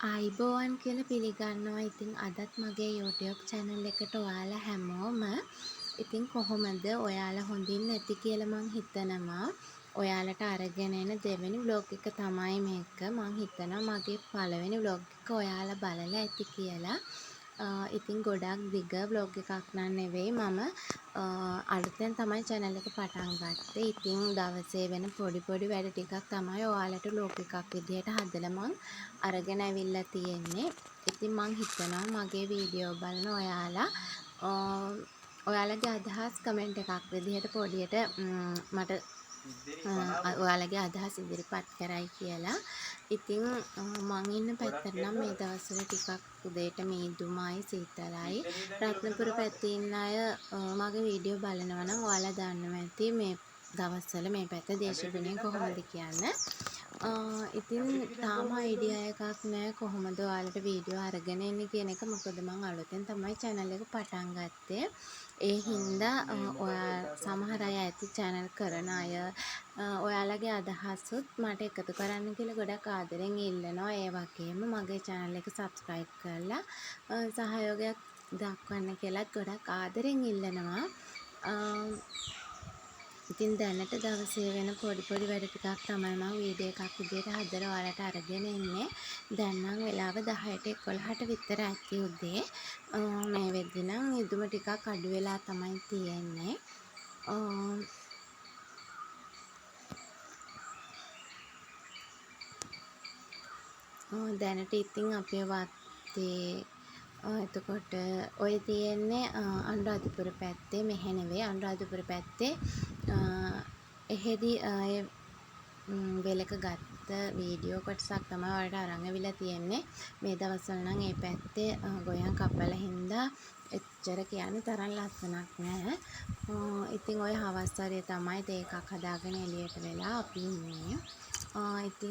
ආයිබෝවන් කියලා පිළිගන්නවා. ඉතින් අදත් මගේ YouTube channel එකට ඔයාලා හැමෝම ඉතින් කොහොමද? ඔයාලා හොඳින් නැති කියලා මං හිතනවා. ඔයාලට අරගෙන එන දෙවෙනි vlog එක තමයි මේක. මං හිතනවා මගේ පළවෙනි vlog එක ඔයාලා බලලා ඇති කියලා. ඉතින් ගොඩක් දිග vlog එකක් නන් නෙවෙයි. මම අලුතෙන් තමයි channel එක පටන් ගත්තේ. ඉතින් දවසේ වෙන පොඩි වැඩ ටිකක් තමයි ඔයාලට vlog එකක් විදිහට හදලා මං අරගෙන ඇවිල්ලා තියෙන්නේ. ඉතින් මං හිතනවා මගේ වීඩියෝ බලන ඔයාලා ඔයාලගේ අදහස් කමෙන්ට් එකක් විදිහට පොඩියට මට ඔයාලගේ අදහස් ඉදිරිපත් කරයි කියලා. ඉතින් මං ඉන්න පැත්තට නම් මේ දවස්වල ටිකක් උදේට මීදුමයි සීතලයි. රත්නපුර පැත්තේ ඉන්න අය මගේ වීඩියෝ බලනවා නම් ඔයාලා දන්නවා ඇති මේ දවස්වල මේ පැත්ත දේශගුණය කොහොමද කියන්නේ. ඉතින් තාම අයිඩියා එකක් නෑ කොහොමද ඔයාලට වීඩියෝ අරගෙන එන්නේ කියන එක. මොකද මං අලුතෙන් තමයි channel එක පටන් ගත්තේ. ඒ හින්දා ඔයා සමහර අය ඇති channel කරන අය ඔයාලගේ අදහසුත් මට එකතු කරන්න කියලා ගොඩක් ආදරෙන් ඉල්ලනවා. ඒ වගේම මගේ channel එක subscribe කරලා සහයෝගයක් දක්වන්න කියලාත් ගොඩක් ආදරෙන් ඉල්ලනවා. ඉතින් දැනට දවසේ වෙන පොඩි වැඩ ටිකක් තමයි මම වීඩියෝ එකක් විදිහට හදලා ඔයාලට අරගෙන එන්නේ. දැන් නම් වෙලාව 10ට 11ට විතර ඇති උදේ. මේ වෙද්දි නම් ඉදුම ටිකක් අඩු වෙලා තමයි තියෙන්නේ. දැනට ඉතින් අපේ වත්තේ එතකොට ඔය තියෙන්නේ අනුරාධපුර පැත්තේ. මෙහෙ නෙවෙයි අනුරාධපුර පැත්තේ එහෙදි වෙලක ගත්ත වීඩියෝ කොටසක් තමයි ඔයාලට අරන් ඇවිල්ලා තියෙන්නේ. මේ දවස්වල නම් මේ පැත්තේ ගොයන් කපලා හින්දා එච්චර කියන්න තරම් ලස්සනක් නෑ. ඉතින් ඔය හවස් වරුවේ තමයි තේ එකක් හදාගෙන එළියට වෙලා අපි ඉන්නේ. ඉතින්